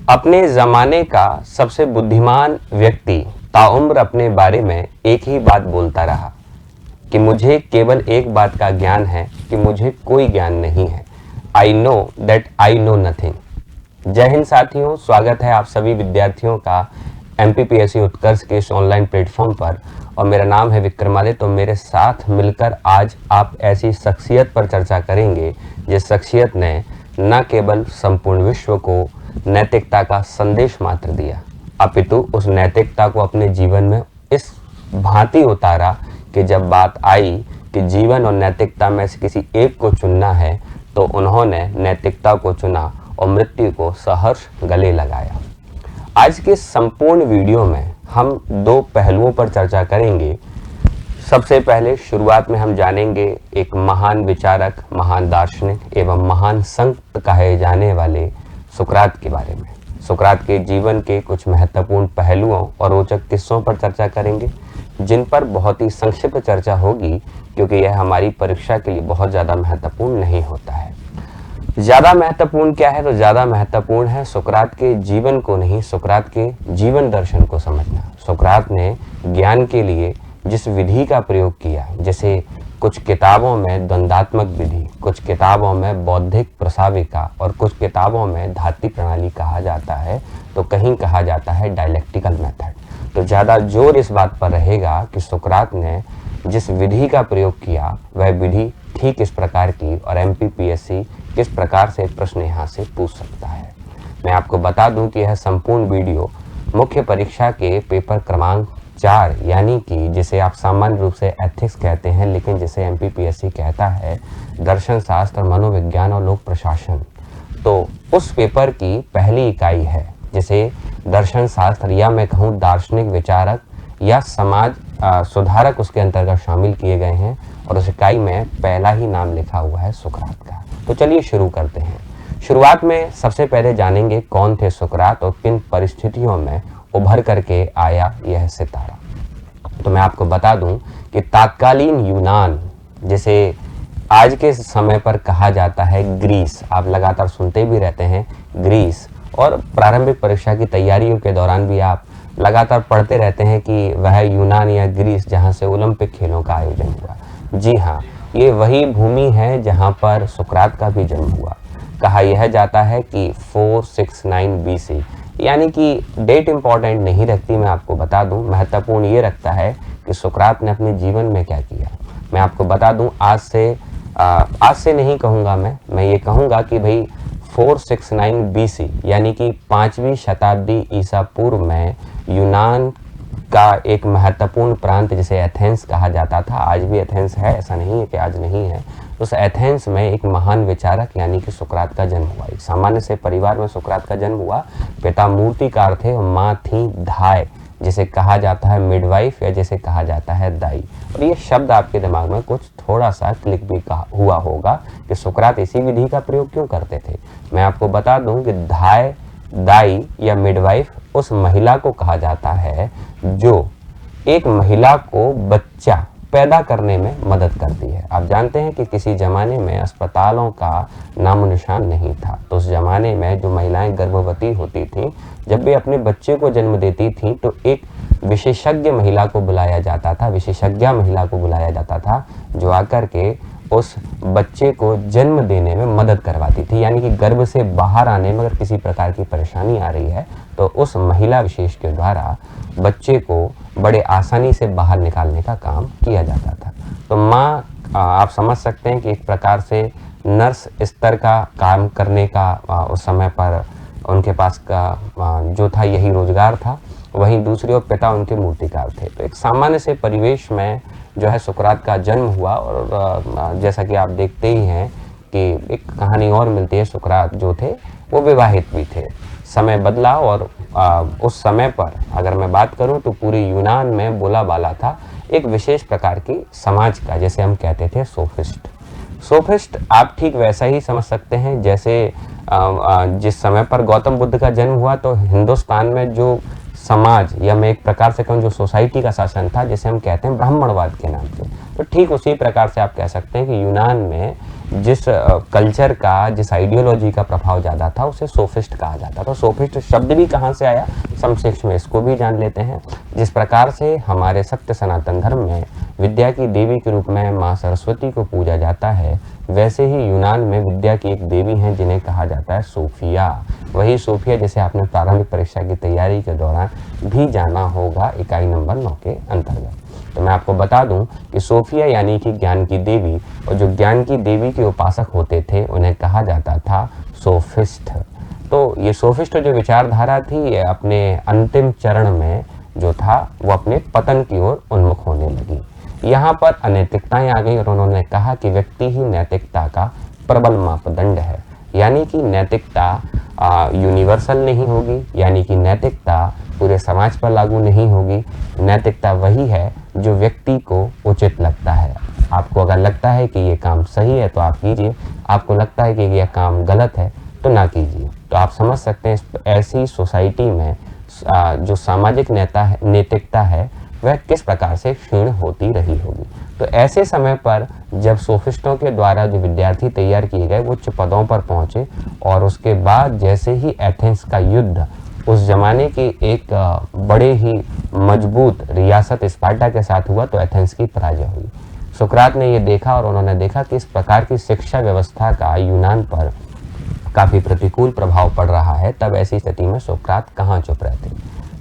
अपने ज़माने का सबसे बुद्धिमान व्यक्ति ताउम्र अपने बारे में एक ही बात बोलता रहा कि मुझे केवल एक बात का ज्ञान है कि मुझे कोई ज्ञान नहीं है। I know that I know nothing. जय हिंद साथियों, स्वागत है आप सभी विद्यार्थियों का MPPSC उत्कर्ष के इस ऑनलाइन प्लेटफॉर्म पर। और मेरा नाम है विक्रमादित्य। तो मेरे साथ मिलकर आज आप ऐसी शख्सियत पर चर्चा करेंगे जिस शख्सियत ने न केवल संपूर्ण विश्व को नैतिकता का संदेश मात्र दिया, अपितु उस नैतिकता को अपने जीवन में इस भांति उतारा कि जब बात आई कि जीवन और नैतिकता में से किसी एक को चुनना है तो उन्होंने नैतिकता को चुना और मृत्यु को सहर्ष गले लगाया। आज के संपूर्ण वीडियो में हम दो पहलुओं पर चर्चा करेंगे। सबसे पहले शुरुआत में हम जानेंगे एक महान विचारक, महान दार्शनिक एवं महान संत कहे जाने वाले सुकरात के बारे में। सुकरात के जीवन के कुछ महत्वपूर्ण पहलुओं और रोचक किस्सों पर चर्चा करेंगे, जिन पर बहुत ही संक्षिप्त चर्चा होगी क्योंकि यह हमारी परीक्षा के लिए बहुत ज़्यादा महत्वपूर्ण नहीं होता है। ज़्यादा महत्वपूर्ण क्या है? तो ज़्यादा महत्वपूर्ण है सुकरात के जीवन को नहीं, सुकरात के जीवन दर्शन को समझना। सुकरात ने ज्ञान के लिए जिस विधि का प्रयोग किया, जैसे कुछ किताबों में द्वंद्वात्मक विधि, कुछ किताबों में बौद्धिक प्रसाविका और कुछ किताबों में धात्विक प्रणाली कहा जाता है, तो कहीं कहा जाता है डायलेक्टिकल मेथड। तो ज़्यादा जोर इस बात पर रहेगा कि सुकरात ने जिस विधि का प्रयोग किया वह विधि ठीक इस प्रकार की और MPPSC किस प्रकार से प्रश्न यहाँ से पूछ सकता है। मैं आपको बता दूं कि यह संपूर्ण वीडियो मुख्य परीक्षा के पेपर क्रमांक 4 यानी कि जिसे आप सामान्य रूप से एथिक्स कहते हैं, लेकिन जिसे MPPSC कहता है दर्शन शास्त्र, मनोविज्ञान और लोक प्रशासन, तो उस पेपर की पहली इकाई है जिसे दर्शन शास्त्र या मैं कहूँ दार्शनिक विचारक या समाज सुधारक उसके अंतर्गत शामिल किए गए हैं और उस इकाई में पहला ही नाम लिखा हुआ है सुकरात का। तो चलिए शुरू करते हैं। शुरुआत में सबसे पहले जानेंगे कौन थे सुकरात और किन परिस्थितियों में उभर करके आया यह सितारा। तो मैं आपको बता दूं कि तत्कालीन यूनान, जिसे आज के समय पर कहा जाता है ग्रीस, आप लगातार सुनते भी रहते हैं ग्रीस, और प्रारंभिक परीक्षा की तैयारियों के दौरान भी आप लगातार पढ़ते रहते हैं कि वह यूनान या ग्रीस जहां से ओलंपिक खेलों का आयोजन हुआ। जी हाँ, ये वही भूमि है जहां पर सुकरात का भी जन्म हुआ। कहा यह जाता है कि 469 BC, यानी कि डेट इंपॉर्टेंट नहीं रखती, मैं आपको बता दूं, महत्वपूर्ण ये रखता है कि सुकरात ने अपने जीवन में क्या किया। मैं आपको बता दूं आज से नहीं कहूँगा, मैं ये कहूँगा कि भाई 469 BC यानी कि 5वीं शताब्दी ईसा पूर्व में यूनान का एक महत्वपूर्ण प्रांत जिसे एथेंस कहा जाता था, आज भी एथेंस है, ऐसा नहीं है कि आज नहीं है, उस एथेंस में एक महान विचारक यानी कि सुकरात का जन्म हुआ। एक सामान्य से परिवार में सुकरात का जन्म हुआ। पिता मूर्तिकार थे और माँ थी धाय, जिसे कहा जाता है मिडवाइफ या जिसे कहा जाता है दाई। और ये शब्द आपके दिमाग में कुछ थोड़ा सा क्लिक भी हुआ होगा कि सुकरात इसी विधि का प्रयोग क्यों करते थे। मैं आपको बता दूं कि धाय, दाई या मिडवाइफ उस महिला को कहा जाता है जो एक महिला को बच्चा पैदा करने में मदद करती है। आप जानते हैं कि किसी जमाने में अस्पतालों का नामो निशान नहीं था, तो उस जमाने में जो महिलाएं गर्भवती होती थीं, जब भी अपने बच्चे को जन्म देती थीं तो एक विशेषज्ञ महिला को बुलाया जाता था, विशेषज्ञ महिला को बुलाया जाता था, जो आकर के उस बच्चे को जन्म देने में मदद करवाती थी। यानी कि गर्भ से बाहर आने में अगर किसी प्रकार की परेशानी आ रही है तो उस महिला विशेष के द्वारा बच्चे को बड़े आसानी से बाहर निकालने का काम किया जाता था। तो माँ, आप समझ सकते हैं कि एक प्रकार से नर्स स्तर का काम करने का उस समय पर उनके पास का जो था यही रोजगार था। वहीं दूसरी ओर पिता उनके मूर्तिकार थे। तो एक सामान्य से परिवेश में जो है सुकरात का जन्म हुआ और जैसा कि आप देखते ही हैं कि एक कहानी और मिलती है, सुकरात जो थे वो विवाहित भी थे। समय बदला और उस समय पर अगर मैं बात करूं तो पूरी यूनान में बोला बाला था एक विशेष प्रकार की समाज का, जैसे हम कहते थे सोफिस्ट। सोफिस्ट आप ठीक वैसा ही समझ सकते हैं जैसे जिस समय पर गौतम बुद्ध का जन्म हुआ तो हिंदुस्तान में जो समाज या मैं एक प्रकार से कहूँ जो सोसाइटी का शासन था, जिसे हम कहते हैं ब्राह्मणवाद के नाम से, तो ठीक उसी प्रकार से आप कह सकते हैं कि यूनान में जिस कल्चर का, जिस आइडियोलॉजी का प्रभाव ज़्यादा था, उसे सोफिस्ट कहा जाता। तो सोफिस्ट शब्द भी कहाँ से आया, संक्षेप में इसको भी जान लेते हैं। जिस प्रकार से हमारे सत्य सनातन धर्म में विद्या की देवी के रूप में माँ सरस्वती को पूजा जाता है, वैसे ही यूनान में विद्या की एक देवी हैं जिन्हें कहा जाता है सोफिया। वही सोफिया जिसे आपने प्रारंभिक परीक्षा की तैयारी के दौरान भी जाना होगा इकाई नंबर 9 के अंतर्गत। तो मैं आपको बता दूं कि सोफिया यानी कि ज्ञान की देवी, और जो ज्ञान की देवी के उपासक होते थे उन्हें कहा जाता था सोफिस्ट। तो ये सोफिस्ट जो विचारधारा थी, ये अपने अंतिम चरण में जो था वो अपने पतन की ओर उन्मुख होने लगी। यहाँ पर अनैतिकताएं आ गई और उन्होंने कहा कि व्यक्ति ही नैतिकता का प्रबल मापदंड है, यानी कि नैतिकता यूनिवर्सल नहीं होगी, यानी कि नैतिकता पूरे समाज पर लागू नहीं होगी। नैतिकता वही है जो व्यक्ति को उचित लगता है। आपको अगर लगता है कि ये काम सही है तो आप कीजिए, आपको लगता है कि यह काम गलत है तो ना कीजिए। तो आप समझ सकते हैं ऐसी सोसाइटी में जो सामाजिक नैतिकता है वह किस प्रकार से क्षीण होती रही होगी। तो ऐसे समय पर जब सोफिस्टों के द्वारा जो विद्यार्थी तैयार किए गए वो उच्च पदों पर पहुंचे, और उसके बाद जैसे ही एथेंस का युद्ध उस जमाने की एक बड़े ही मजबूत रियासत स्पार्टा के साथ हुआ तो एथेंस की पराजय हुई। सुकरात ने ये देखा और उन्होंने देखा कि इस प्रकार की शिक्षा व्यवस्था का यूनान पर काफ़ी प्रतिकूल प्रभाव पड़ रहा है। तब ऐसी स्थिति में सुकरात कहाँ चुप रहते।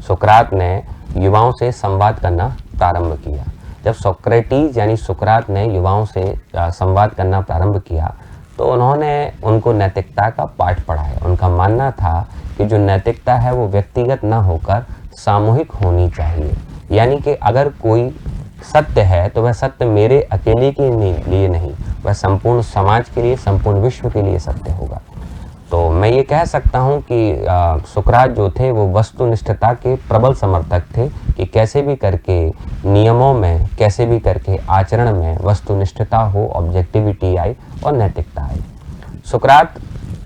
सुकरात ने युवाओं से संवाद करना प्रारंभ किया। जब सोक्रेटिस यानी सुकरात ने युवाओं से संवाद करना प्रारंभ किया तो उन्होंने उनको नैतिकता का पाठ पढ़ाया। उनका मानना था कि जो नैतिकता है वो व्यक्तिगत ना होकर सामूहिक होनी चाहिए, यानी कि अगर कोई सत्य है तो वह सत्य मेरे अकेले के लिए नहीं, वह संपूर्ण समाज के लिए, संपूर्ण विश्व के लिए सत्य होगा। तो मैं ये कह सकता हूँ कि सुकरात जो थे वो वस्तुनिष्ठता के प्रबल समर्थक थे कि कैसे भी करके नियमों में, कैसे भी करके आचरण में वस्तुनिष्ठता हो, ऑब्जेक्टिविटी आई और नैतिकता आई। सुकरात,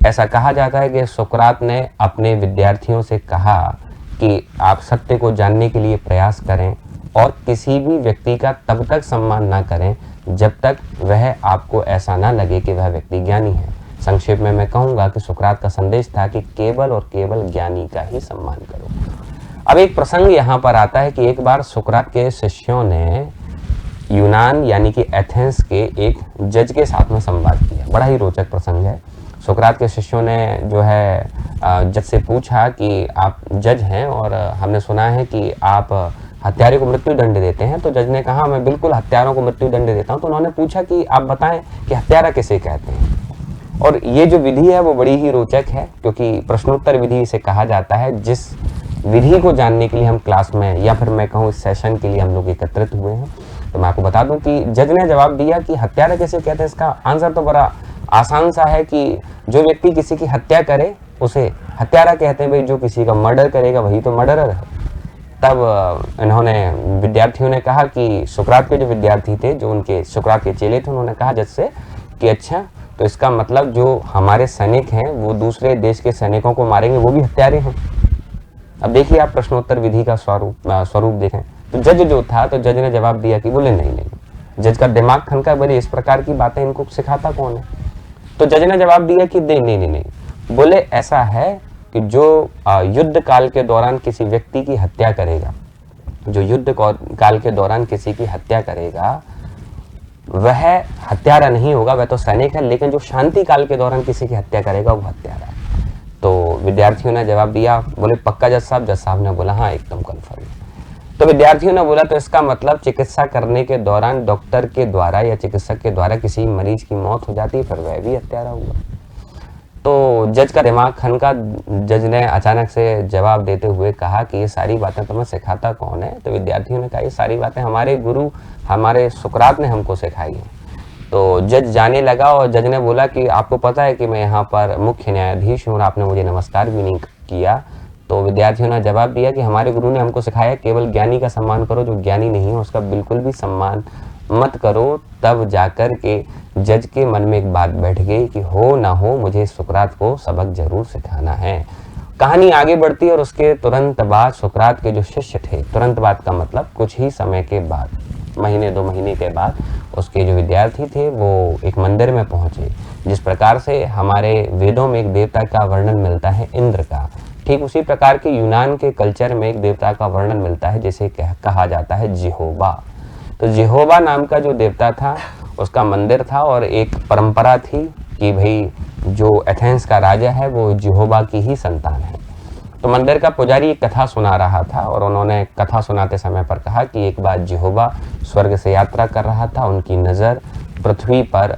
ऐसा कहा जाता है कि सुकरात ने अपने विद्यार्थियों से कहा कि आप सत्य को जानने के लिए प्रयास करें और किसी भी व्यक्ति का तब तक सम्मान ना करें जब तक वह आपको ऐसा ना लगे कि वह व्यक्ति ज्ञानी है। संक्षेप में मैं कहूँगा कि सुकरात का संदेश था कि केवल और केवल ज्ञानी का ही सम्मान करो। अब एक प्रसंग यहाँ पर आता है कि एक बार सुकरात के शिष्यों ने यूनान यानी कि एथेंस के एक जज के साथ में संवाद किया। बड़ा ही रोचक प्रसंग है। सुकरात के शिष्यों ने जो है जज से पूछा कि आप जज हैं और हमने सुना है कि आप हत्यारे को मृत्यु दंड देते हैं। तो जज ने कहा मैं बिल्कुल हत्यारों को मृत्यु दंड देता हूं। तो उन्होंने पूछा कि आप बताएं कि हत्यारा किसे कहते हैं। और ये जो विधि है वो बड़ी ही रोचक है, क्योंकि प्रश्नोत्तर विधि इसे कहा जाता है। जिस विधि को जानने के लिए हम क्लास में या फिर मैं कहूँ इस सेशन के लिए हम लोग एकत्रित हुए हैं, तो मैं आपको बता दूं कि जज ने जवाब दिया कि हत्यारा किसे कहते हैं। इसका आंसर तो बड़ा आसान सा है कि जो व्यक्ति किसी की हत्या करे उसे हत्यारा कहते हैं। भाई जो किसी का मर्डर करेगा वही तो मर्डरर है। तब इन्होंने विद्यार्थियों ने कहा कि सुकरात के जो विद्यार्थी थे, जो उनके सुकरात के चेले थे, उन्होंने कहा जज से कि अच्छा तो इसका मतलब जो हमारे सैनिक हैं वो दूसरे देश के सैनिकों को मारेंगे वो भी हत्यारे हैं। अब देखिए आप प्रश्नोत्तर विधि का स्वरूप देखें। तो जज जो था, तो जज ने जवाब दिया कि बोले नहीं नहीं, जज का दिमाग खनका, बोले इस प्रकार की बातें इनको सिखाता कौन है। तो जज ने जवाब दिया कि नहीं, बोले ऐसा है कि जो युद्ध काल के दौरान किसी व्यक्ति की हत्या करेगा, जो युद्ध काल के दौरान किसी की हत्या करेगा वह हत्यारा नहीं होगा, वह तो सैनिक है, लेकिन जो शांति काल के दौरान किसी की हत्या करेगा वो हत्यारा है। तो विद्यार्थियों ने जवाब दिया, बोले पक्का जज साहब। जज साहब ने बोला हाँ एकदम कन्फर्म। तो विद्यार्थियों ने बोला तो इसका मतलब चिकित्सा करने के दौरान डॉक्टर के द्वारा या चिकित्सक के द्वारा किसी मरीज की मौत हो जाती है, फिर वह भी हत्यारा हुआ। तो जज का दिमाग खनका। जज ने अचानक से जवाब देते हुए कहा कि ये सारी बातें तुम्हें सिखाता कौन है। तो विद्यार्थियों ने कहा ये सारी बातें हमारे गुरु, हमारे सुकरात ने हमको सिखाई हैं। तो जज जाने लगा और जज ने बोला कि आपको पता है कि मैं यहाँ पर मुख्य न्यायाधीश हूँ और आपने मुझे नमस्कार भी नहीं किया। तो विद्यार्थियों ने जवाब दिया कि हमारे गुरु ने हमको सिखाया केवल ज्ञानी का सम्मान करो, जो ज्ञानी नहीं है उसका बिल्कुल भी सम्मान मत करो। तब जाकर के जज के मन में एक बात बैठ गई कि हो ना हो मुझे सुकरात को सबक जरूर सिखाना है। कहानी आगे बढ़ती और उसके तुरंत बाद सुकरात के जो शिष्य थे, तुरंत बाद का मतलब कुछ ही समय के बाद, महीने 2 महीने के बाद उसके जो विद्यार्थी थे वो एक मंदिर में पहुंचे। जिस प्रकार से हमारे वेदों में एक देवता का वर्णन मिलता है इंद्र का, ठीक उसी प्रकार के यूनान के कल्चर में एक देवता का वर्णन मिलता है जिसे कहा जाता है जिहोबा। तो जिहोबा नाम का जो देवता था उसका मंदिर था और एक परंपरा थी कि भाई जो एथेंस का राजा है वो जिहोबा की ही संतान है। तो मंदिर का पुजारी एक कथा सुना रहा था और उन्होंने कथा सुनाते समय पर कहा कि एक बार जिहोबा स्वर्ग से यात्रा कर रहा था, उनकी नज़र पृथ्वी पर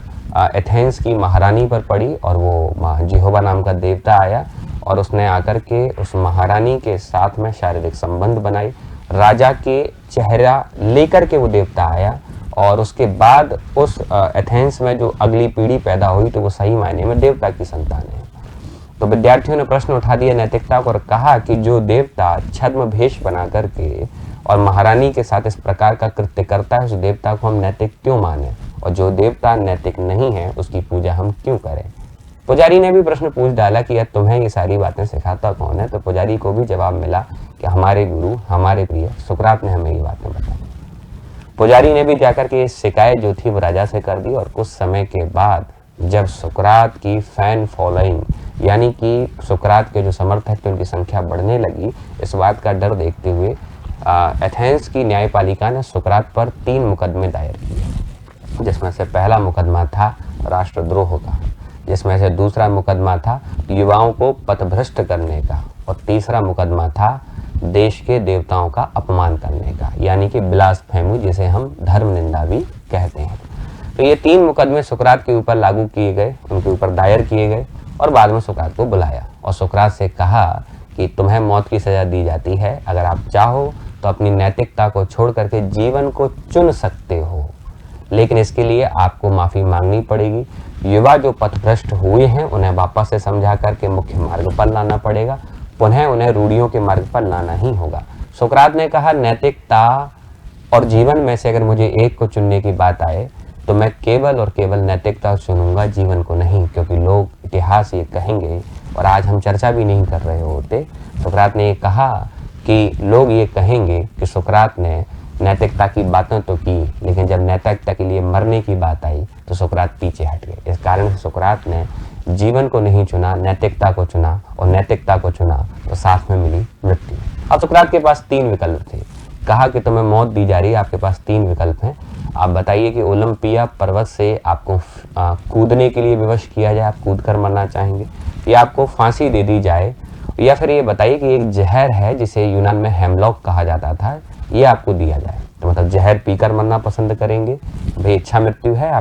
एथेंस की महारानी पर पड़ी और वो जिहोबा नाम का देवता आया और उसने आकर के उस महारानी के साथ में शारीरिक संबंध बनाई। राजा के चेहरा लेकर के वो देवता आया और उसके बाद उस एथेंस में जो अगली पीढ़ी पैदा हुई तो वो सही मायने में देवता की संतान है। तो विद्यार्थियों ने प्रश्न उठा दिया नैतिकता को और कहा कि जो देवता छद्म भेष बना करके और महारानी के साथ इस प्रकार का कृत्य करता है उस देवता को हम नैतिक क्यों माने, और जो देवता नैतिक नहीं है उसकी पूजा हम क्यों करें। पुजारी ने भी प्रश्न पूछ डाला कि यार तुम्हें ये सारी बातें सिखाता कौन है। तो पुजारी को भी जवाब मिला कि हमारे गुरु हमारे प्रिय सुकरात ने हमें ये बातें बताई। पुजारी ने भी जाकर के शिकायत जो थी वो राजा से कर दी और कुछ समय के बाद जब सुकरात की फैन फॉलोइंग यानी कि सुकरात के जो समर्थक थे उनकी संख्या बढ़ने लगी, इस बात का डर देखते हुए एथेंस की न्यायपालिका ने सुकरात पर 3 मुकदमे दायर किए, जिसमें से पहला मुकदमा था राष्ट्रद्रोह का, जिसमें से दूसरा मुकदमा था युवाओं को पथभ्रष्ट करने का और तीसरा मुकदमा था देश के देवताओं का अपमान करने का, यानी कि ब्लास्फेमी जिसे हम धर्म निंदा भी कहते हैं। तो ये 3 मुकदमे सुकरात के ऊपर लागू किए गए, उनके ऊपर दायर किए गए और बाद में सुकरात को बुलाया और सुकरात से कहा कि तुम्हें मौत की सज़ा दी जाती है, अगर आप चाहो तो अपनी नैतिकता को छोड़ करके जीवन को चुन सकते हो, लेकिन इसके लिए आपको माफ़ी मांगनी पड़ेगी। युवा जो पथभ्रष्ट हुए हैं उन्हें वापस से समझा करके मुख्य मार्ग पर लाना पड़ेगा, पुनः उन्हें रूढ़ियों के मार्ग पर लाना ही होगा। सुकरात ने कहा नैतिकता और जीवन में से अगर मुझे एक को चुनने की बात आए तो मैं केवल और केवल नैतिकता चुनूंगा, जीवन को नहीं, क्योंकि लोग इतिहास ये कहेंगे और आज हम चर्चा भी नहीं कर रहे होते। सुकरात ने ये कहा कि लोग ये कहेंगे कि सुकरात ने नैतिकता की बातें तो की, लेकिन जब नैतिकता के लिए मरने की बात आई तो सुकरात पीछे हट गए। इस कारण से सुकरात ने जीवन को नहीं चुना, नैतिकता को चुना और नैतिकता को चुना तो साथ में मिली मृत्यु। अब सुकरात के पास 3 विकल्प थे। कहा कि तुम्हें मौत दी जा रही है, आपके पास 3 विकल्प हैं, आप बताइए कि ओलंपिया पर्वत से आपको कूदने के लिए विवश किया जाए, आप कूद कर मरना चाहेंगे, या आपको फांसी दे दी जाए, या फिर ये बताइए कि एक जहर है जिसे यूनान में हेमलॉक कहा जाता था, ये आपको दिया जाए। तो मतलब जहर पीकर मरना पसंद करेंगे, भाई इच्छा मृत्यु है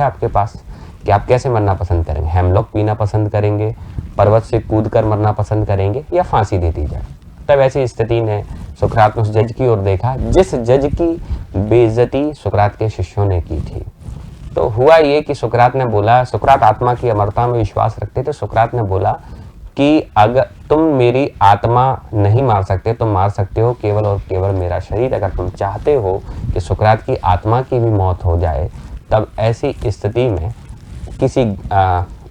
आपके पास कि आप कैसे मरना पसंद करेंगे, हेमलॉक पीना पसंद करेंगे, पर्वत से कूद कर मरना पसंद करेंगे, या फांसी दे दी जाए। तब ऐसी स्थिति ने सुकरात ने उस जज की ओर देखा जिस जज की बेइज्जती सुकरात के शिष्यों ने की थी। तो हुआ ये कि सुकरात ने बोला, सुकरात आत्मा की अमरता में विश्वास रखते थे, सुकरात ने बोला कि अगर तुम मेरी आत्मा नहीं मार सकते तो मार सकते हो केवल और केवल मेरा शरीर। अगर तुम चाहते हो कि सुकरात की आत्मा की भी मौत हो जाए, तब ऐसी स्थिति में किसी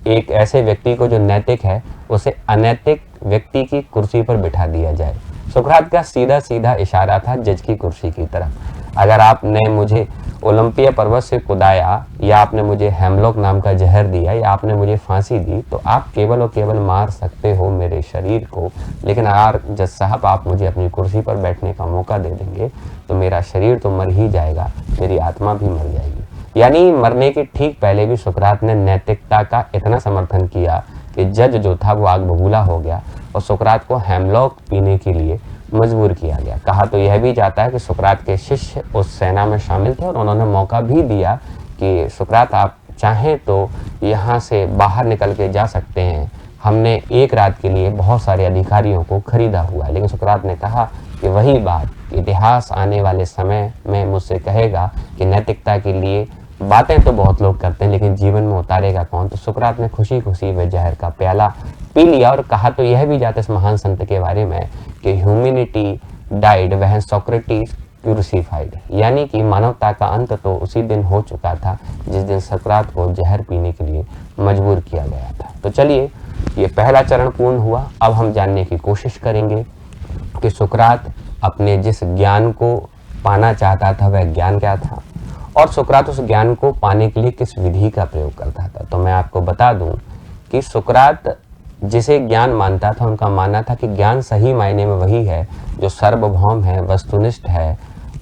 एक ऐसे व्यक्ति को जो नैतिक है उसे अनैतिक व्यक्ति की कुर्सी पर बिठा दिया जाए। सुकरात का सीधा सीधा इशारा था जज की कुर्सी की तरफ। अगर आपने मुझे ओलंपिया पर्वत से कुदाया, या आपने मुझे हेमलॉक नाम का जहर दिया, या आपने मुझे फांसी दी, तो आप केवल और केवल मार सकते हो मेरे शरीर को, लेकिन अगर जज साहब आप मुझे अपनी कुर्सी पर बैठने का मौका दे देंगे तो मेरा शरीर तो मर ही जाएगा, मेरी आत्मा भी मर जाएगी। यानी मरने के ठीक पहले भी सुकरात ने नैतिकता का इतना समर्थन किया कि जज जो था वो आग बबूला हो गया और सुकरात को हेमलॉक पीने के लिए मजबूर किया गया। कहा तो यह भी जाता है कि सुकरात के शिष्य उस सेना में शामिल थे और उन्होंने मौका भी दिया कि सुकरात आप चाहें तो यहाँ से बाहर निकल के जा सकते हैं, हमने एक रात के लिए बहुत सारे अधिकारियों को खरीदा हुआ है। लेकिन सुकरात ने कहा कि वही बात इतिहास आने वाले समय में मुझसे कहेगा कि नैतिकता के लिए बातें तो बहुत लोग करते हैं लेकिन जीवन में उतारेगा कौन। तो सुकरात ने खुशी खुशी वह जहर का प्याला पी लिया और कहा तो यह भी जाता है इस महान संत के बारे में कि humanity died when Socrates crucified, यानी कि मानवता का अंत तो उसी दिन हो चुका था जिस दिन सुकरात को जहर पीने के लिए मजबूर किया गया था। तो चलिए ये पहला चरण पूर्ण हुआ। अब हम जानने की कोशिश करेंगे कि सुकरात अपने जिस ज्ञान को पाना चाहता था वह ज्ञान क्या था और सुकरात उस ज्ञान को पाने के लिए किस विधि का प्रयोग करता था। तो मैं आपको बता दूं कि सुकरात जिसे ज्ञान मानता था, उनका मानना था कि ज्ञान सही मायने में वही है जो सर्वभौम है, वस्तुनिष्ठ है,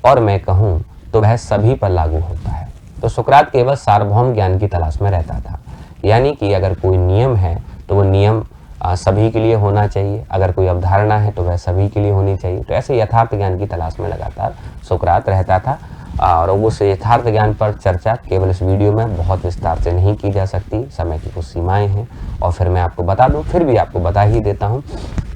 और मैं कहूँ तो वह सभी पर लागू होता है। तो सुकरात केवल सार्वभौम ज्ञान की तलाश में रहता था, यानी कि अगर कोई नियम है तो वो नियम सभी के लिए होना चाहिए, अगर कोई अवधारणा है तो वह सभी के लिए होनी चाहिए। तो ऐसे यथार्थ ज्ञान की तलाश में लगातार सुकरात रहता था। और उस यथार्थ ज्ञान पर चर्चा केवल इस वीडियो में बहुत विस्तार से नहीं की जा सकती, समय की कुछ सीमाएं हैं। और फिर मैं आपको बता दूं, फिर भी आपको बता ही देता हूं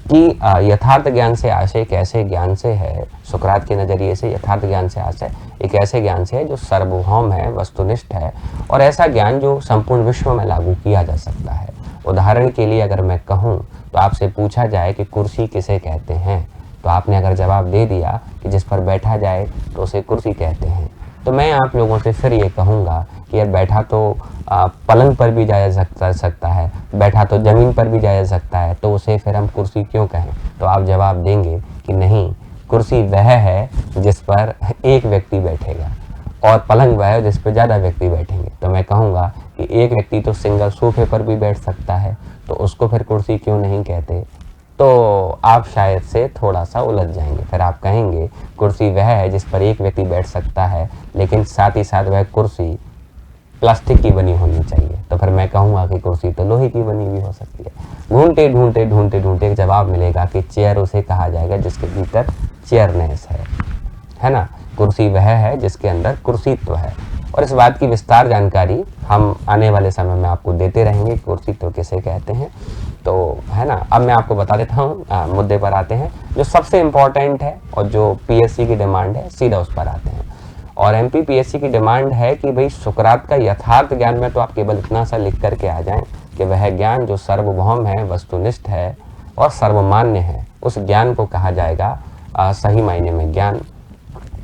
कि यथार्थ ज्ञान से आशय एक ऐसे ज्ञान से है, सुकरात के नज़रिए से यथार्थ ज्ञान से आशय एक ऐसे ज्ञान से है जो सर्वभौम है, वस्तुनिष्ठ है, और ऐसा ज्ञान जो संपूर्ण विश्व में लागू किया जा सकता है। उदाहरण के लिए अगर मैं कहूँ तो आपसे पूछा जाए कि कुर्सी किसे कहते हैं, तो आपने अगर जवाब दे दिया कि जिस पर बैठा जाए तो उसे कुर्सी कहते हैं, तो मैं आप लोगों से फिर ये कहूँगा कि यार बैठा तो पलंग पर भी जाया सकता है, बैठा तो ज़मीन पर भी जाया सकता है, तो उसे फिर हम कुर्सी क्यों कहें। तो आप जवाब देंगे कि नहीं, कुर्सी वह है जिस पर एक व्यक्ति बैठेगा और पलंग वह है जिस पर ज़्यादा व्यक्ति बैठेंगे। तो मैं कहूँगा कि एक व्यक्ति तो सिंगल सोफे पर भी बैठ सकता है, तो उसको फिर कुर्सी क्यों नहीं कहते। तो आप शायद से थोड़ा सा उलझ जाएंगे। फिर आप कहेंगे कुर्सी वह है जिस पर एक व्यक्ति बैठ सकता है, लेकिन साथ ही साथ वह कुर्सी प्लास्टिक की बनी होनी चाहिए। तो फिर मैं कहूँगा कि कुर्सी तो लोहे की बनी हुई हो सकती है। ढूंढते ढूंढते ढूंढते ढूंढते एक जवाब मिलेगा कि चेयर उसे कहा जाएगा जिसके भीतर चेयरनेस है ना। कुर्सी वह है जिसके अंदर कुर्सीत्व है। और इस बात की विस्तार जानकारी हम आने वाले समय में आपको देते रहेंगे, कुर्सीत्व किसे कहते हैं, तो है ना। अब मैं आपको बता देता हूँ, मुद्दे पर आते हैं जो सबसे इम्पोर्टेंट है और जो पीएससी की डिमांड है, सीधा उस पर आते हैं। और एमपी पीएससी की डिमांड है कि भाई सुकरात का यथार्थ ज्ञान में तो आप केवल इतना सा लिख करके आ जाएं कि वह ज्ञान जो सर्वभौम है, वस्तुनिष्ठ है और सर्वमान्य है, उस ज्ञान को कहा जाएगा सही मायने में ज्ञान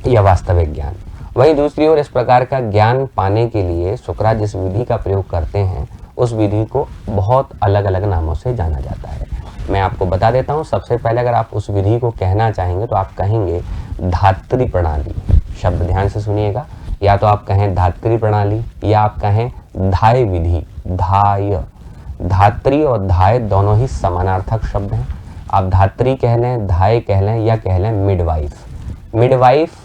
या वास्तविक ज्ञान। वहीं दूसरी ओर इस प्रकार का ज्ञान पाने के लिए सुकरात जिस विधि का प्रयोग करते हैं, उस विधि को बहुत अलग अलग नामों से जाना जाता है। मैं आपको बता देता हूँ। सबसे पहले अगर आप उस विधि को कहना चाहेंगे तो आप कहेंगे धात्री प्रणाली। शब्द ध्यान से सुनिएगा, या तो आप कहें धात्री प्रणाली या आप कहें धाय विधि। धाय, धात्री और धाय दोनों ही समानार्थक शब्द हैं। आप धात्री कह लें, धाय कह लें या कह लें मिडवाइफ। मिडवाइफ,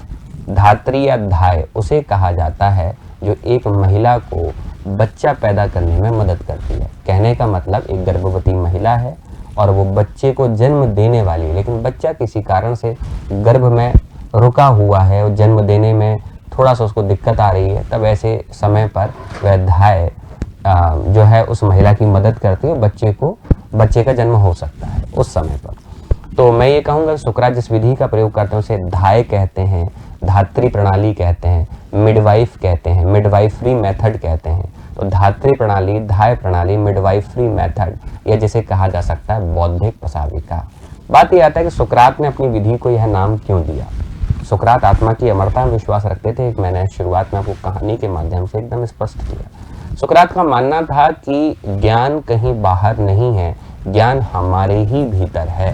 धात्री या धाय उसे कहा जाता है जो एक महिला को बच्चा पैदा करने में मदद करती है। कहने का मतलब एक गर्भवती महिला है और वो बच्चे को जन्म देने वाली है, लेकिन बच्चा किसी कारण से गर्भ में रुका हुआ है और जन्म देने में थोड़ा सा उसको दिक्कत आ रही है, तब ऐसे समय पर वह धाय जो है उस महिला की मदद करती है, बच्चे का जन्म हो सकता है उस समय पर। तो मैं ये कहूँगा सुकरात जिस विधि का प्रयोग करते हैं उसे धाय कहते हैं, धात्री प्रणाली कहते हैं, मिडवाइफ कहते हैं, मिडवाइफरी मेथड कहते हैं। तो धात्री प्रणाली, धाय प्रणाली, मिडवाइफरी मेथड, यह जिसे कहा जा सकता है बौद्धिक प्रसाविका। बात यह आता है कि सुकरात ने अपनी विधि को यह नाम क्यों दिया। सुकरात आत्मा की अमरता में विश्वास रखते थे। एक मैंने शुरुआत में आपको कहानी के माध्यम से एकदम स्पष्ट किया। सुकरात का मानना था कि ज्ञान कहीं बाहर नहीं है, ज्ञान हमारे ही भीतर है।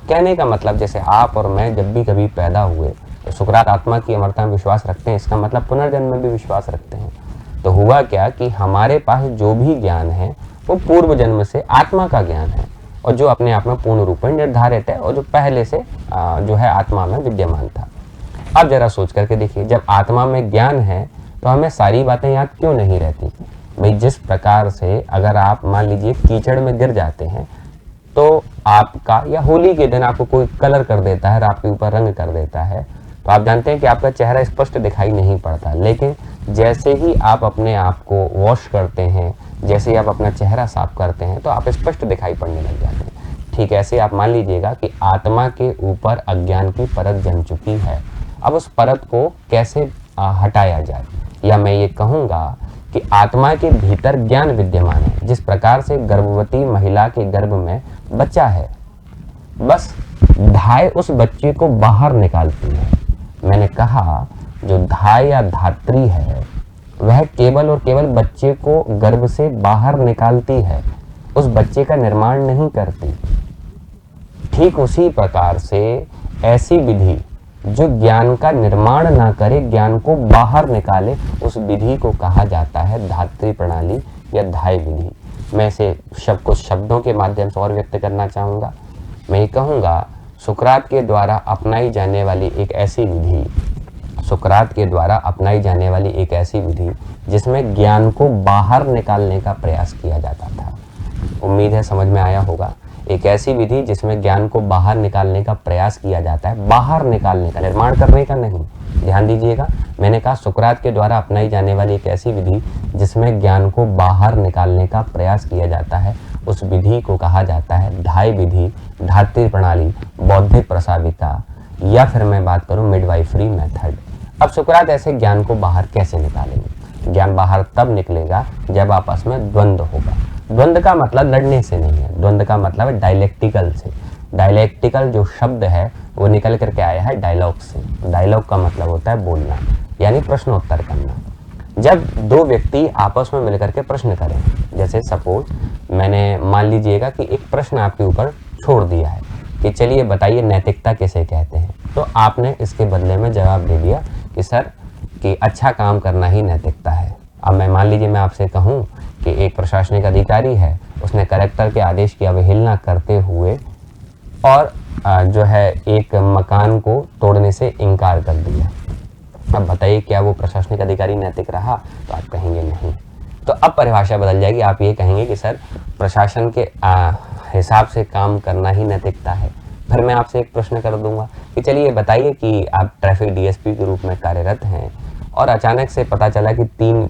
कहने का मतलब जैसे आप और मैं जब भी कभी पैदा हुए तो सुकरात आत्मा की अमरता में विश्वास रखते हैं, इसका मतलब पुनर्जन्म में भी विश्वास रखते हैं। तो हुआ क्या कि हमारे पास जो भी ज्ञान है वो पूर्व जन्म से आत्मा का ज्ञान है, और जो अपने आप में पूर्ण रूप में निर्धारित है और जो पहले से जो है आत्मा में विद्यमान था। अब जरा सोच करके देखिए, जब आत्मा में ज्ञान है तो हमें सारी बातें याद क्यों नहीं रहती। भाई जिस प्रकार से अगर आप मान लीजिए कीचड़ में गिर जाते हैं तो आपका, या होली के दिन आपको कोई कलर कर देता है, आपके ऊपर रंग कर देता है, तो आप जानते हैं कि आपका चेहरा स्पष्ट दिखाई नहीं पड़ता। लेकिन जैसे ही आप अपने आप को वॉश करते हैं, जैसे ही आप अपना चेहरा साफ करते हैं, तो आप स्पष्ट दिखाई पड़ने लग जाते हैं। ठीक ऐसे आप मान लीजिएगा कि आत्मा के ऊपर अज्ञान की परत जम चुकी है। अब उस परत को कैसे हटाया जाए, या मैं ये कहूँगा कि आत्मा के भीतर ज्ञान विद्यमान है। जिस प्रकार से गर्भवती महिला के गर्भ में बच्चा है, बस धाय उस बच्चे को बाहर निकालती है। मैंने कहा जो धाय या धात्री है वह केवल और केवल बच्चे को गर्भ से बाहर निकालती है, उस बच्चे का निर्माण नहीं करती। ठीक उसी प्रकार से ऐसी विधि जो ज्ञान का निर्माण ना करे, ज्ञान को बाहर निकाले, उस विधि को कहा जाता है धात्री प्रणाली या धाय विधि। मैं इसे कुछ शब्दों के माध्यम से और व्यक्त करना चाहूँगा। मैं ये कहूँगा, सुकरात के द्वारा अपनाई जाने वाली एक ऐसी विधि जिसमें ज्ञान को बाहर निकालने का प्रयास किया जाता था। उम्मीद है समझ में आया होगा। एक ऐसी विधि जिसमें ज्ञान को बाहर निकालने का प्रयास किया जाता है, बाहर निकालने का, निर्माण करने का नहीं। ध्यान दीजिएगा, मैंने कहा सुकरात के द्वारा अपनाई जाने वाली एक ऐसी विधि जिसमें ज्ञान को बाहर निकालने का प्रयास किया जाता है, उस विधि को कहा जाता है धाय विधि, धात्री प्रणाली, बौद्धिक प्रसाविका, या फिर मैं बात करूं मिडवाइफरी मेथड। अब सुकरात ऐसे ज्ञान को बाहर कैसे निकालेंगे? ज्ञान बाहर तब निकलेगा जब आपस में द्वंद्व होगा। द्वंद्व का मतलब लड़ने से नहीं है, द्वंद्व का मतलब है डायलेक्टिकल से। डायलेक्टिकल जो शब्द है वो निकल करके आया है डायलॉग से। डायलॉग का मतलब होता है बोलना, यानी प्रश्नोत्तर करना। जब दो व्यक्ति आपस में मिलकर के प्रश्न करें, जैसे सपोज मैंने मान लीजिएगा कि एक प्रश्न आपके ऊपर छोड़ दिया है कि चलिए बताइए नैतिकता किसे कहते हैं, तो आपने इसके बदले में जवाब दे दिया कि सर कि अच्छा काम करना ही नैतिकता है। अब मैं मान लीजिए मैं आपसे कहूँ कि एक प्रशासनिक अधिकारी है, उसने कलेक्टर के आदेश की अवहेलना करते हुए और जो है एक मकान को तोड़ने से इनकार कर दिया। अब बताइए क्या वो प्रशासनिक अधिकारी नैतिक रहा? तो आप कहेंगे नहीं। तो अब परिभाषा बदल जाएगी, आप ये कहेंगे कि सर प्रशासन के हिसाब से काम करना ही नैतिकता है। फिर मैं आपसे एक प्रश्न कर दूंगा कि चलिए बताइए कि आप ट्रैफिक डीएसपी के रूप में कार्यरत हैं और अचानक से पता चला कि 3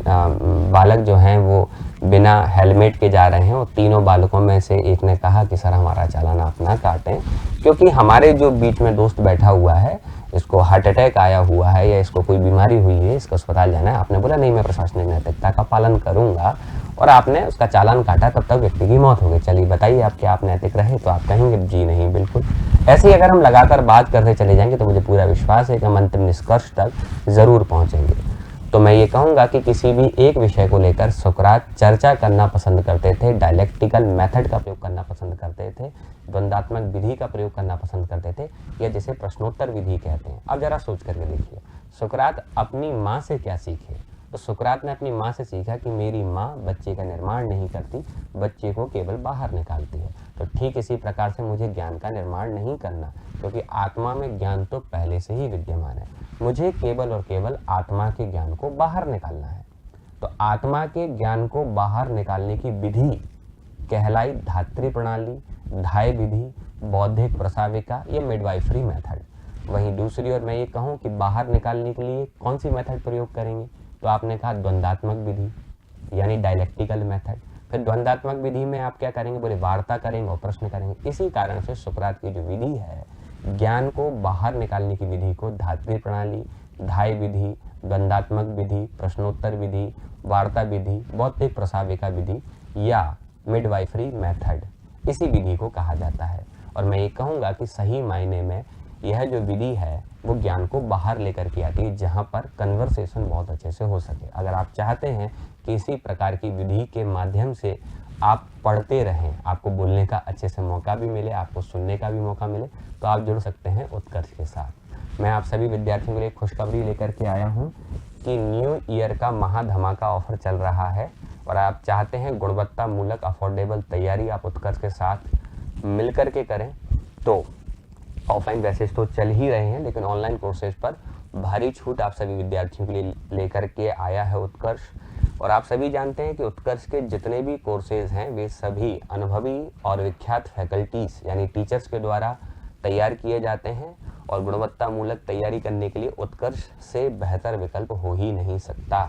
बालक जो हैं वो बिना हेलमेट के जा रहे हैं और तीनों बालकों में से एक ने कहा कि सर हमारा चालान आप ना काटें, क्योंकि हमारे जो बीच में दोस्त बैठा हुआ है इसको हार्ट अटैक आया हुआ है या इसको कोई बीमारी हुई है, इसको अस्पताल जाना है। आपने बोला नहीं मैं प्रशासनिक नैतिकता का पालन करूंगा और आपने उसका चालान काटा, तब तक व्यक्ति की मौत हो गई। चलिए बताइए आप क्या आप नैतिक रहे? तो आप कहेंगे जी नहीं, बिल्कुल। ऐसे ही अगर हम लगातार बात करते चले जाएंगे तो मुझे पूरा विश्वास है कि हम अंतिम निष्कर्ष तक जरूर पहुंचेंगे। तो मैं ये कहूँगा कि किसी भी एक विषय को लेकर सुकरात चर्चा करना पसंद करते थे, डायलेक्टिकल मेथड का प्रयोग करना पसंद करते थे, द्वंदात्मक विधि का प्रयोग करना पसंद करते थे, या जिसे प्रश्नोत्तर विधि कहते हैं। अब जरा सोच करके देखिए, सुकरात अपनी माँ से क्या सीखे? तो सुकरात ने अपनी माँ से सीखा कि मेरी माँ बच्चे का निर्माण नहीं करती, बच्चे को केवल बाहर निकालती है। तो ठीक इसी प्रकार से मुझे ज्ञान का निर्माण नहीं करना, क्योंकि आत्मा में ज्ञान तो पहले से ही विद्यमान है। मुझे केवल और केवल आत्मा के ज्ञान को बाहर निकालना है। तो आत्मा के ज्ञान को बाहर निकालने की विधि कहलाई धात्री प्रणाली, धाय विधि, बौद्धिक प्रसाविका, ये मिडवाइफरी मेथड। वहीं दूसरी ओर मैं ये कहूँ कि बाहर निकालने के लिए कौन सी मेथड प्रयोग करेंगे? तो आपने कहा द्वंदात्मक विधि, यानी डायलेक्टिकल मेथड। फिर द्वंदात्मक विधि में आप क्या करेंगे? बोले वार्ता करेंगे और प्रश्न करेंगे। इसी कारण से सुकरात की जो विधि है, ज्ञान को बाहर निकालने की विधि को धात्री प्रणाली, धाय विधि, द्वंदात्मक विधि, प्रश्नोत्तर विधि, वार्ता विधि, बौद्धिक प्रसाविका विधि या मिडवाइफरी मेथड, इसी विधि को कहा जाता है। और मैं ये कहूँगा कि सही मायने में यह जो विधि है वो ज्ञान को बाहर लेकर के आती है, जहाँ पर कन्वर्सेशन बहुत अच्छे से हो सके। अगर आप चाहते हैं कि इसी प्रकार की विधि के माध्यम से आप पढ़ते रहें, आपको बोलने का अच्छे से मौका भी मिले, आपको सुनने का भी मौका मिले, तो आप जुड़ सकते हैं उत्कर्ष के साथ। मैं आप सभी विद्यार्थियों के लिए खुशखबरी लेकर के आया हूँ कि न्यू ईयर का महाधमाका ऑफर चल रहा है और आप चाहते हैं गुणवत्ता मूलक अफोर्डेबल तैयारी आप उत्कर्ष के साथ मिल कर के करें, तो ऑफलाइन बैचेस तो चल ही रहे हैं, लेकिन ऑनलाइन कोर्सेज पर भारी छूट आप सभी विद्यार्थियों के लिए लेकर के आया है उत्कर्ष। और आप सभी जानते हैं कि उत्कर्ष के जितने भी कोर्सेज हैं वे सभी अनुभवी और विख्यात फैकल्टीज यानी टीचर्स के द्वारा तैयार किए जाते हैं और गुणवत्ता मूलक तैयारी करने के लिए उत्कर्ष से बेहतर विकल्प हो ही नहीं सकता।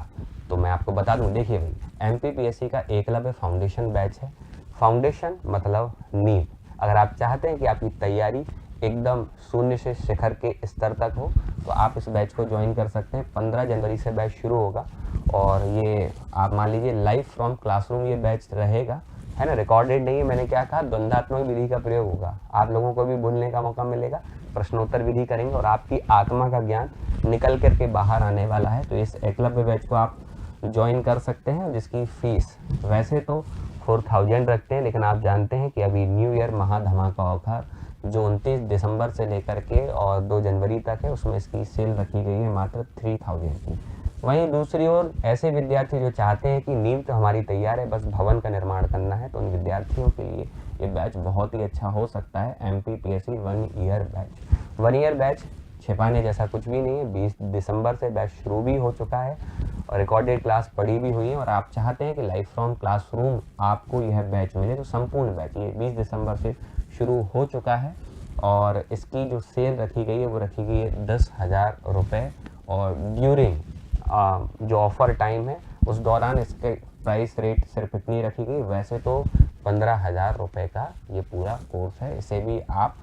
तो मैं आपको बता दूं, देखिए भाई, MPPSC का एकलव्य फाउंडेशन बैच है। फाउंडेशन मतलब नींव। अगर आप चाहते हैं कि आपकी तैयारी एकदम शून्य से शिखर के स्तर तक हो तो आप इस बैच को ज्वाइन कर सकते हैं। 15 जनवरी से बैच शुरू होगा और ये आप मान लीजिए लाइव फ्रॉम क्लासरूम ये बैच रहेगा, है ना, रिकॉर्डेड नहीं है। मैंने क्या कहा, द्वंदात्मक विधि का प्रयोग होगा, आप लोगों को भी बोलने का मौका मिलेगा, प्रश्नोत्तर विधि करेंगे और आपकी आत्मा का ज्ञान निकल करके बाहर आने वाला है। तो इस एकलव्य बैच को आप ज्वाइन कर सकते हैं, जिसकी फीस वैसे तो 4000 रखते हैं, लेकिन आप जानते हैं कि अभी न्यू ईयर महाधमाका ऑफर जो 29 दिसंबर से लेकर के और 2 जनवरी तक है, उसमें इसकी सेल रखी गई है मात्र 3000 की। वहीं दूसरी ओर ऐसे विद्यार्थी जो चाहते हैं कि नींव तो हमारी तैयार है, बस भवन का निर्माण करना है, तो उन विद्यार्थियों के लिए ये बैच बहुत ही अच्छा हो सकता है। MPPSC 1 year batch. 1 year batch छिपाने जैसा कुछ भी नहीं है। 20 दिसंबर से बैच शुरू भी हो चुका है और रिकॉर्डेड क्लास पड़ी भी हुई है, और आप चाहते हैं कि लाइव फ्रॉम क्लासरूम आपको यह बैच मिले, तो संपूर्ण बैच ये 20 दिसंबर से शुरू हो चुका है। और इसकी जो सेल रखी गई है वो रखी गई है 10,000 रुपये, और ड्यूरिंग जो ऑफ़र टाइम है उस दौरान इसके प्राइस रेट सिर्फ इतनी रखी गई। वैसे तो 15,000 रुपये का ये पूरा कोर्स है, इसे भी आप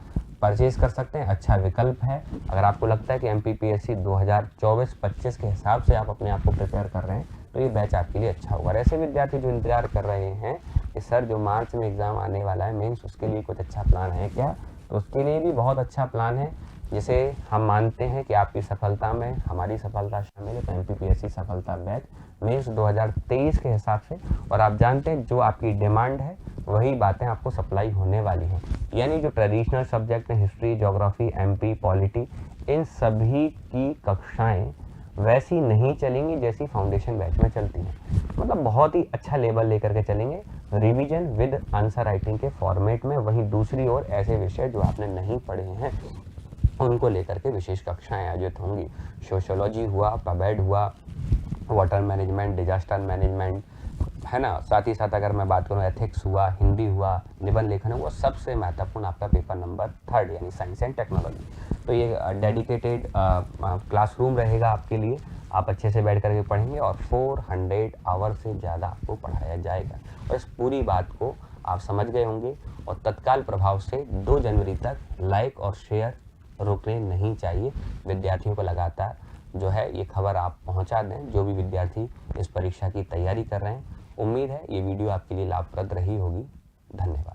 परचेज़ कर सकते हैं। अच्छा विकल्प है। अगर आपको लगता है कि MPPSC 2024-25 के हिसाब से आप अपने आप को प्रिपेयर कर रहे हैं, तो ये बैच आपके लिए अच्छा होगा। और ऐसे विद्यार्थी जो इंतज़ार कर रहे हैं कि सर जो मार्च में एग्ज़ाम आने वाला है मेंस, उसके लिए कुछ अच्छा प्लान है क्या, तो उसके लिए भी बहुत अच्छा प्लान है, जिसे हम मानते हैं कि आपकी सफलता में हमारी सफलता शामिल है। तो MPPSC सफलता बैच मेंस 2023 के हिसाब से, और आप जानते हैं जो आपकी डिमांड है वही बातें आपको सप्लाई होने वाली हैं। यानी जो ट्रेडिशनल सब्जेक्ट हैं, हिस्ट्री, ज्योग्राफी, MP, पॉलिटी, इन सभी की कक्षाएं वैसी नहीं चलेंगी जैसी फाउंडेशन बैच में चलती हैं। मतलब बहुत ही अच्छा लेवल लेकर के चलेंगे, रिवीजन विद आंसर राइटिंग के फॉर्मेट में। वहीं दूसरी ओर ऐसे विषय जो आपने नहीं पढ़े हैं उनको लेकर के विशेष कक्षाएं आयोजित होंगी। सोशियोलॉजी हुआ, पबेड हुआ, वाटर मैनेजमेंट, डिजास्टर मैनेजमेंट, है ना। साथ ही साथ अगर मैं बात करूँ एथिक्स हुआ, हिंदी हुआ, निबंध लेखन हुआ, सबसे महत्वपूर्ण आपका पेपर नंबर 3 यानी साइंस एंड टेक्नोलॉजी। तो ये डेडिकेटेड क्लासरूम रहेगा आपके लिए। आप अच्छे से बैठ करके पढ़ेंगे और 400 आवर से ज़्यादा आपको पढ़ाया जाएगा। और इस पूरी बात को आप समझ गए होंगे, और तत्काल प्रभाव से 2 जनवरी तक लाइक और शेयर रोकने नहीं चाहिए। विद्यार्थियों को लगातार जो है ये खबर आप पहुंचा दें, जो भी विद्यार्थी इस परीक्षा की तैयारी कर रहे हैं। उम्मीद है ये वीडियो आपके लिए लाभप्रद रही होगी। धन्यवाद।